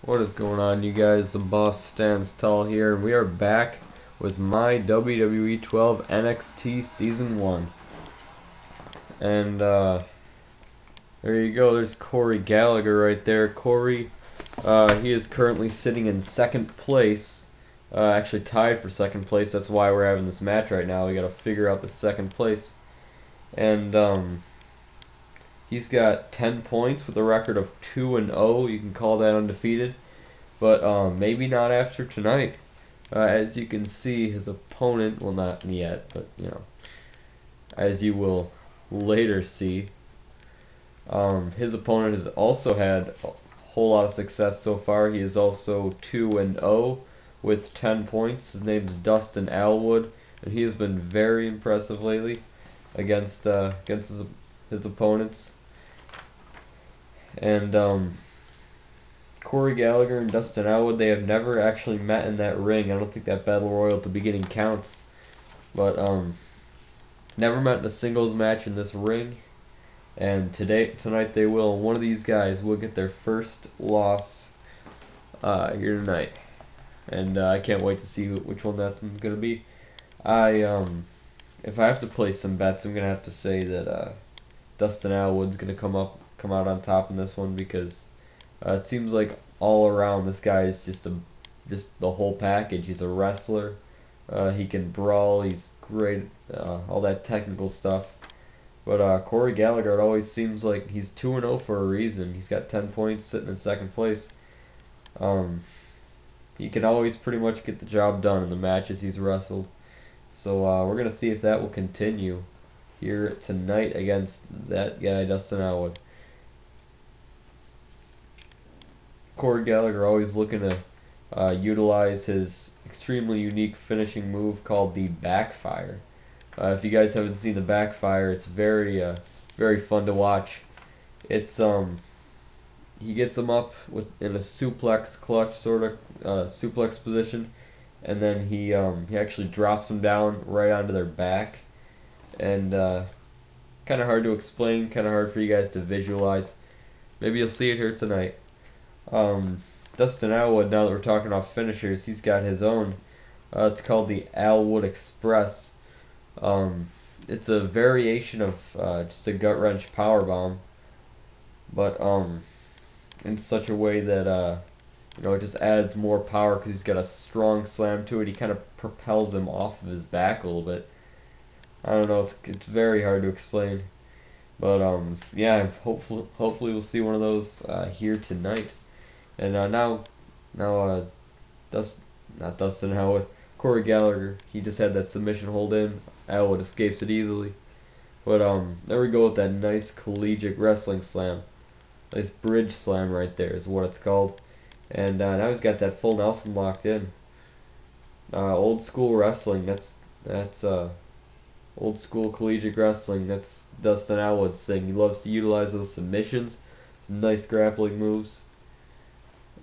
What is going on, you guys? The boss stands tall here, and we are back with my WWE 12 NXT Season 1. And, there you go, there's Corey Gallagher right there. Corey, he is currently sitting in second place, actually tied for second place. That's why we're having this match right now. We gotta figure out the second place. And, he's got 10 points with a record of 2-0. You can call that undefeated. But maybe not after tonight. As you can see, his opponent, well, not yet, but you know, as you will later see, his opponent has also had a whole lot of success so far. He is also 2-0 with 10 points. His name is Dustin Allwood, and he has been very impressive lately against his opponents. And Corey Gallagher and Dustin Allwood, they have never actually met in that ring. I don't think that Battle Royal at the beginning counts. But, never met in a singles match in this ring. And tonight they will. One of these guys will get their first loss here tonight. And I can't wait to see which one that's going to be. If I have to place some bets, I'm going to have to say that Dustin Allwood's going to come out on top in this one, because it seems like all around this guy is just the whole package. He's a wrestler. He can brawl. He's great. All that technical stuff. But Corey Gallagher, it always seems like he's 2-0 for a reason. He's got 10 points, sitting in second place. He can always pretty much get the job done in the matches he's wrestled. So we're gonna see if that will continue here tonight against that guy, Dustin Allwood. Corey Gallagher always looking to utilize his extremely unique finishing move called the backfire. If you guys haven't seen the backfire, it's very fun to watch. It's he gets him up in a suplex clutch sort of suplex position, and then he actually drops them down right onto their back, and kind of hard to explain, kind of hard for you guys to visualize. Maybe you'll see it here tonight. Dustin Allwood, now that we're talking about finishers, he's got his own. It's called the Allwood Express. It's a variation of just a gut wrench power bomb, but in such a way that you know, it just adds more power because he's got a strong slam to it. He kind of propels him off of his back a little bit. I don't know. It's very hard to explain, but yeah. Hopefully we'll see one of those here tonight. And not Dustin Allwood, Corey Gallagher. He just had that submission hold in. Allwood escapes it easily. But there we go with that nice collegiate wrestling slam. Nice bridge slam right there is what it's called. And now he's got that full Nelson locked in. Old school wrestling. That's old school collegiate wrestling. That's Dustin Allwood's thing. He loves to utilize those submissions, some nice grappling moves.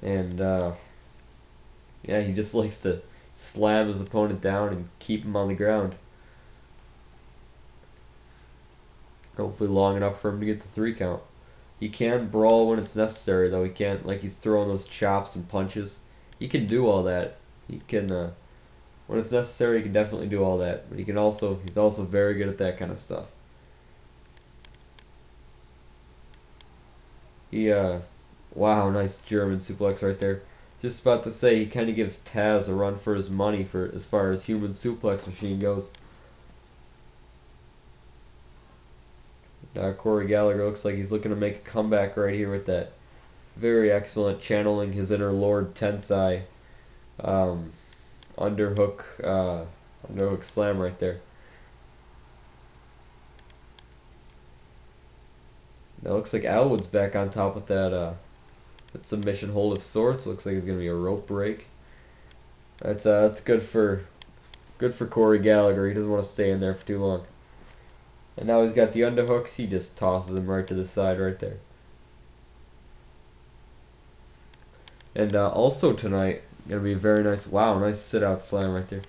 And yeah, he just likes to slam his opponent down and keep him on the ground. Hopefully long enough for him to get the 3 count. He can brawl when it's necessary, though. He can't, like, he's throwing those chops and punches. He can do all that. He can, when it's necessary, he can definitely do all that. But he's also very good at that kind of stuff. Wow, nice German suplex right there. Just about to say, he kind of gives Taz a run for his money for as far as human suplex machine goes. Corey Gallagher looks like he's looking to make a comeback right here with that very excellent channeling his inner Lord Tensai underhook slam right there. Now looks like Allwood's back on top with that submission hold of sorts. Looks like it's gonna be a rope break. That's good for Corey Gallagher. He doesn't want to stay in there for too long. And now he's got the underhooks. He just tosses him right to the side right there. And also tonight, gonna be a very nice, wow, nice sit-out slam right there.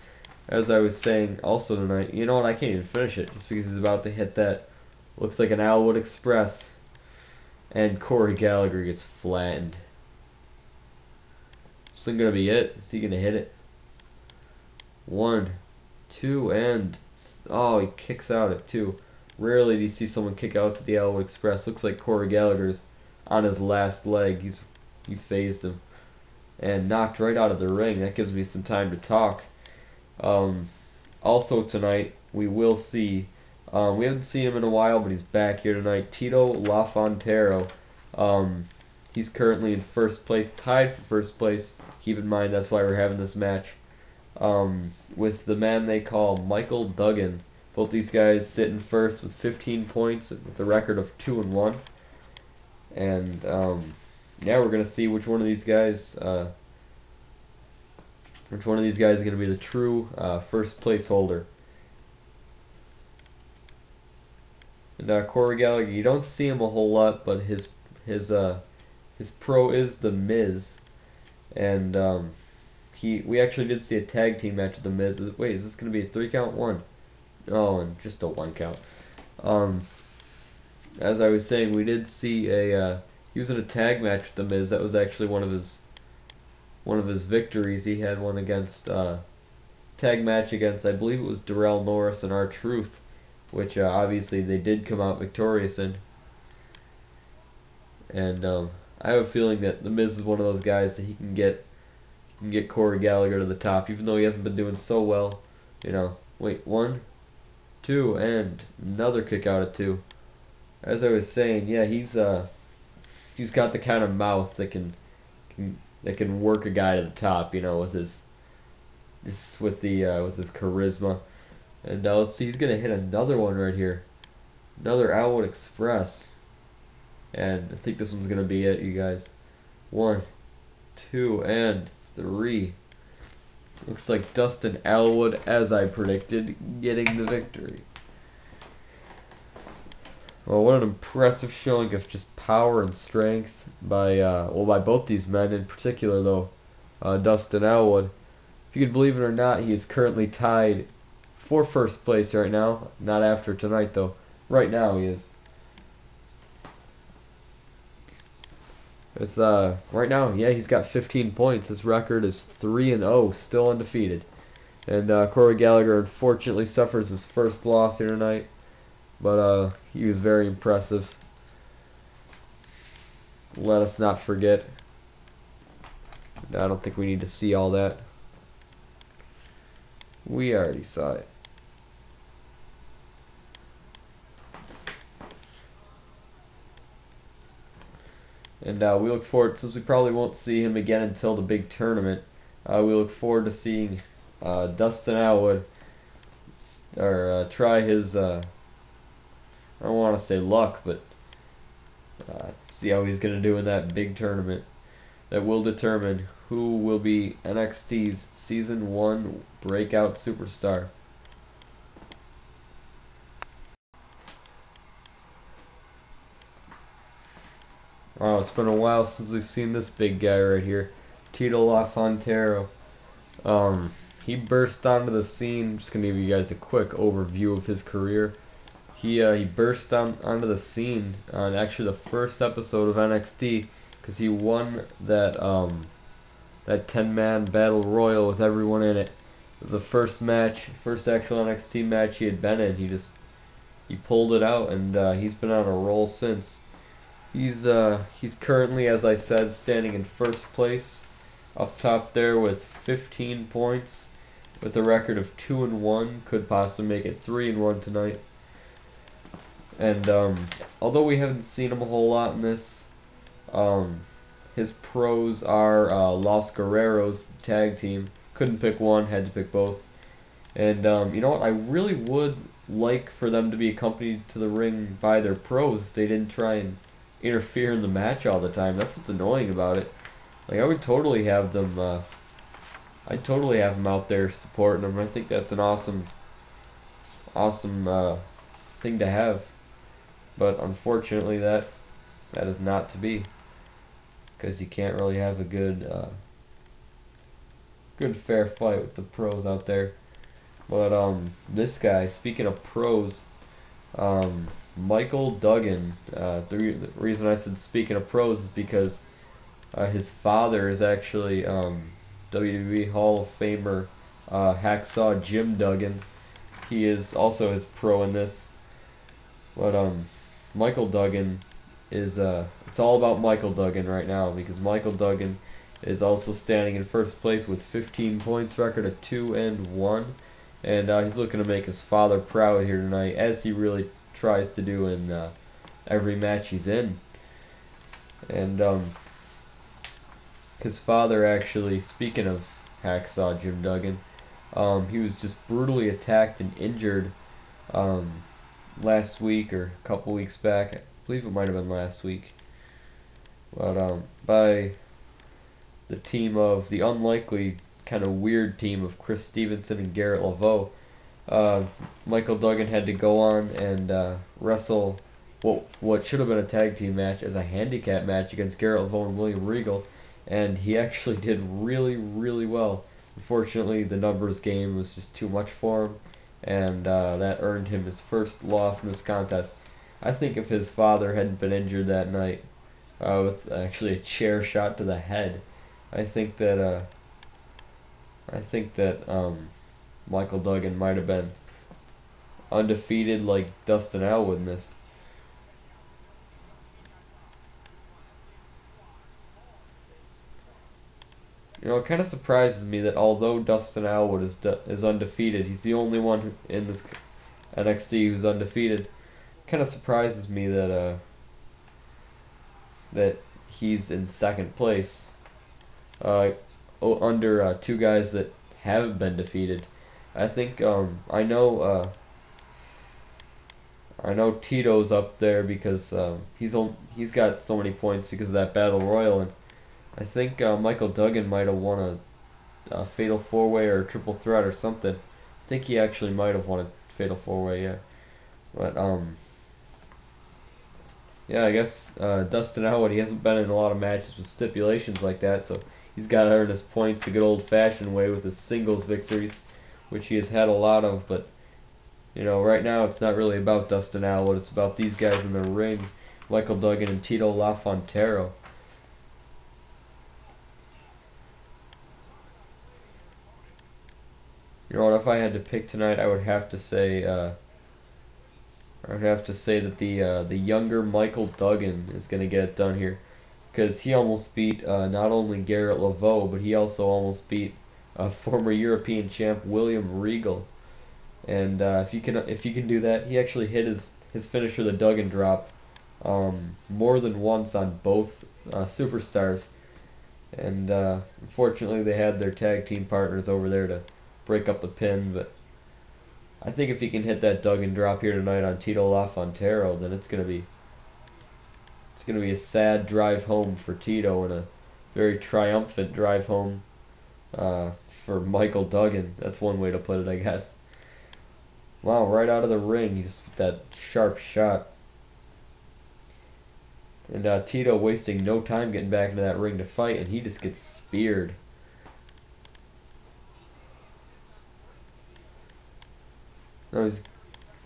As I was saying, also tonight, you know what? I can't even finish it just because he's about to hit that. Looks like an Allwood Express. And Corey Gallagher gets flattened. This thing gonna be it? Is he gonna hit it? 1, 2, and oh, he kicks out at 2. Rarely do you see someone kick out to the Allwood Express. Looks like Corey Gallagher's on his last leg. He phased him and knocked right out of the ring. That gives me some time to talk. Also tonight we will see. We haven't seen him in a while, but he's back here tonight. Tito Laffonterro. He's currently in first place, tied for first place. Keep in mind that's why we're having this match. With the man they call Michael Duggan. Both these guys sit in first with 15 points with a record of 2-1. And yeah, we're gonna see which one of these guys is gonna be the true first place holder. And Corey Gallagher, you don't see him a whole lot, but his pro is the Miz, and we actually did see a tag team match with the Miz. Wait, is this gonna be a 3 count? 1? Oh, and just a 1 count. As I was saying, we did see he was in a tag match with the Miz. That was actually one of his victories. He had one against tag match against, I believe it was Darrell Norris and R-Truth, which obviously they did come out victorious in. And I have a feeling that the Miz is one of those guys that he can get Corey Gallagher to the top, even though he hasn't been doing so well. You know, wait, 1, 2, and another kick out at 2. As I was saying, yeah, he's got the kind of mouth that can work a guy to the top, you know, with his charisma. And let's see, he's gonna hit another one right here, another Allwood Express, and I think this one's gonna be it, you guys. 1, 2, and 3. Looks like Dustin Allwood, as I predicted, getting the victory. Well, what an impressive showing of just power and strength by both these men, in particular though, Dustin Allwood. If you can believe it or not, he is currently tied for first place right now. Not after tonight though. Right now he is. With right now, yeah, he's got 15 points. His record is 3-0, still undefeated. And Corey Gallagher unfortunately suffers his first loss here tonight. But he was very impressive. Let us not forget. I don't think we need to see all that. We already saw it. And we look forward, since we probably won't see him again until the big tournament, we look forward to seeing Dustin Allwood try his, I don't want to say luck, but see how he's going to do in that big tournament that will determine who will be NXT's Season 1 Breakout Superstar. Wow, it's been a while since we've seen this big guy right here, Tito Laffonterro. He burst onto the scene. Just gonna give you guys a quick overview of his career. He burst onto the scene on actually the first episode of NXT because he won that 10-man battle royal with everyone in it. It was the first actual NXT match he had been in. He pulled it out, and he's been on a roll since. He's currently, as I said, standing in first place, up top there with 15 points, with a record of 2-1. Could possibly make it 3-1 tonight. And although we haven't seen him a whole lot in this, his pros are Los Guerreros, the tag team. Couldn't pick one, had to pick both. And you know what? I really would like for them to be accompanied to the ring by their pros if they didn't try and interfere in the match all the time. That's what's annoying about it. Like, I would totally have them. I'd totally have them out there supporting them. I think that's an awesome thing to have. But unfortunately, that is not to be, because you can't really have a good fair fight with the pros out there. But this guy, speaking of pros, Michael Duggan. The reason I said speaking of pros is because His father is actually WWE Hall of Famer Hacksaw Jim Duggan. He is also his pro in this. But Michael Duggan is it's all about Michael Duggan right now, because Michael Duggan is also standing in first place with 15 points, record of 2-1, and he's looking to make his father proud here tonight, as he really tries to do in every match he's in. And his father, actually, speaking of Hacksaw Jim Duggan, he was just brutally attacked and injured last week or a couple weeks back. I believe it might have been last week. But by the team of the unlikely, kind of weird team of Chris Stevenson and Garrett Laveau. Michael Duggan had to go on and wrestle what should have been a tag team match as a handicap match against Garrett Laveau and William Regal, and he actually did really, really well. Unfortunately, the numbers game was just too much for him, and that earned him his first loss in this contest. I think if his father hadn't been injured that night with actually a chair shot to the head, I think that Michael Duggan might have been undefeated like Dustin Allwood in this. You know, it kind of surprises me that although Dustin Allwood is undefeated, he's the only one in this NXT who's undefeated. Kind of surprises me that that he's in second place, under two guys that haven't been defeated. I think I know Tito's up there because he's got so many points because of that Battle Royal, and I think Michael Duggan might have won a Fatal 4-Way or a Triple Threat or something. I think he actually might have won a Fatal 4-Way, yeah. But yeah, I guess Dustin Allwood, he hasn't been in a lot of matches with stipulations like that, so he's got to earn his points the good old-fashioned way with his singles victories, which he has had a lot of. But you know, right now it's not really about Dustin Allwood, it's about these guys in the ring, Michael Duggan and Tito Laffonterro. You know what, if I had to pick tonight, I would have to say that the younger Michael Duggan is going to get it done here, because he almost beat not only Garrett Laveau, but he also almost beat former European champ William Regal. And if you can do that, he actually hit his finisher, the Duggan drop, more than once on both superstars. And unfortunately, they had their tag team partners over there to break up the pin, but I think if he can hit that Duggan drop here tonight on Tito Laffonterro, then it's gonna be a sad drive home for Tito and a very triumphant drive home for Michael Duggan. That's one way to put it, I guess. Wow, right out of the ring, he just that sharp shot. And Tito wasting no time getting back into that ring to fight, and he just gets speared. Oh, he's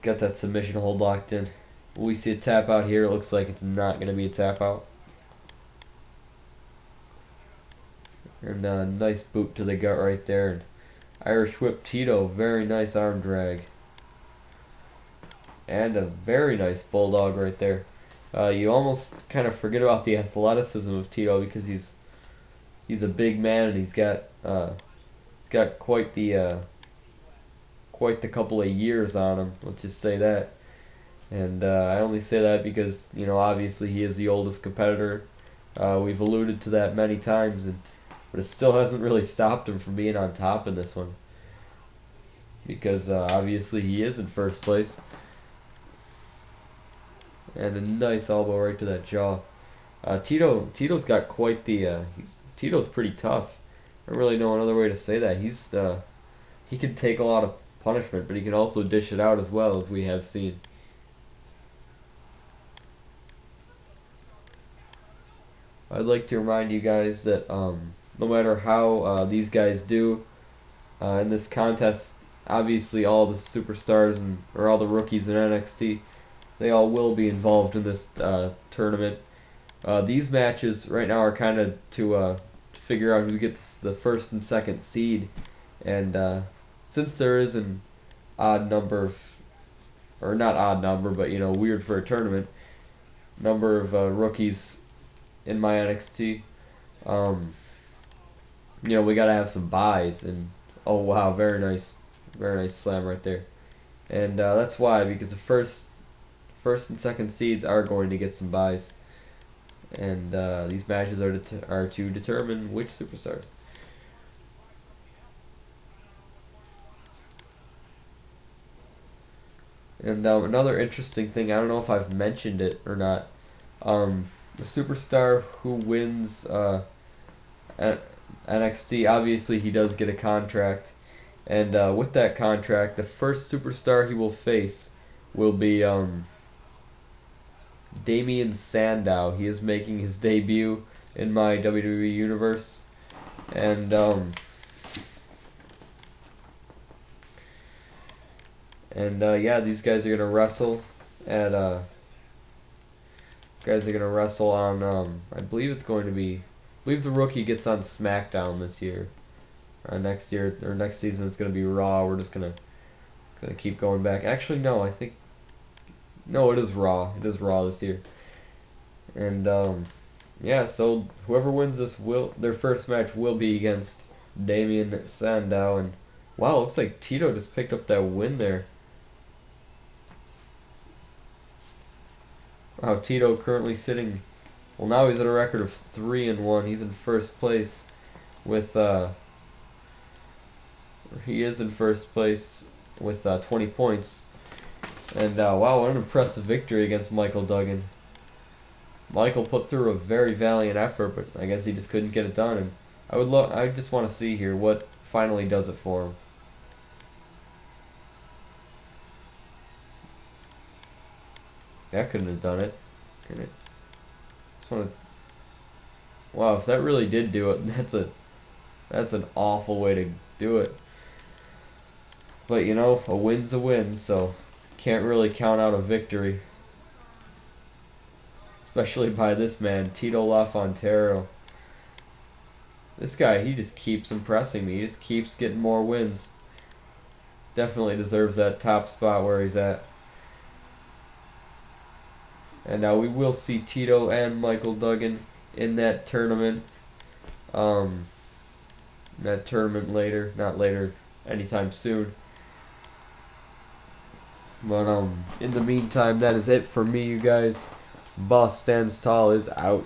got that submission hold locked in. We see a tap out here. It looks like it's not going to be a tap out. And a nice boot to the gut right there. And Irish whip Tito. Very nice arm drag. And a very nice bulldog right there. You almost kind of forget about the athleticism of Tito because he's a big man, and he's got quite the couple of years on him, let's just say that. And I only say that because, you know, obviously he is the oldest competitor. We've alluded to that many times, but it still hasn't really stopped him from being on top in this one, because obviously he is in first place. And a nice elbow right to that jaw. Tito's got quite the Tito's pretty tough. I don't really know another way to say that. He can take a lot of punishment, but he can also dish it out as well, as we have seen. I'd like to remind you guys that no matter how these guys do in this contest, obviously all the superstars or all the rookies in NXT, they all will be involved in this tournament. These matches right now are kind of to figure out who gets the first and second seed, and since there is an odd number of, or not odd number, but you know, weird for a tournament, number of rookies in my NXT, you know, we gotta have some buys, and oh wow, very nice slam right there, and that's why, because the first and second seeds are going to get some buys, and these matches are to determine which superstars. And another interesting thing, I don't know if I've mentioned it or not, the superstar who wins NXT, obviously he does get a contract, and with that contract, the first superstar he will face will be Damien Sandow. He is making his debut in my WWE universe, and yeah, these guys are gonna wrestle at on I believe it's going to be, I believe the rookie gets on SmackDown this year. Next year or next season it's gonna be Raw. We're just gonna keep going back. Actually, no, I think no, it is Raw. It is Raw this year. And yeah, so whoever wins this their first match will be against Damien Sandow. And wow, looks like Tito just picked up that win there. Wow, Tito currently sitting, well, now he's at a record of 3-1. He's in first place with he is in first place with 20 points. And wow, what an impressive victory against Michael Duggan. Michael put through a very valiant effort, but I guess he just couldn't get it done. And I just want to see here what finally does it for him. That couldn't have done it, could it? Wow, if that really did do it, that's an awful way to do it. But you know, a win's a win, so can't really count out a victory. Especially by this man, Tito Laffonterro. This guy, he just keeps impressing me. He just keeps getting more wins. Definitely deserves that top spot where he's at. And now we will see Tito and Michael Duggan in that tournament. Later, not later, anytime soon. But in the meantime, that is it for me, you guys. Boss Stands Tall is out.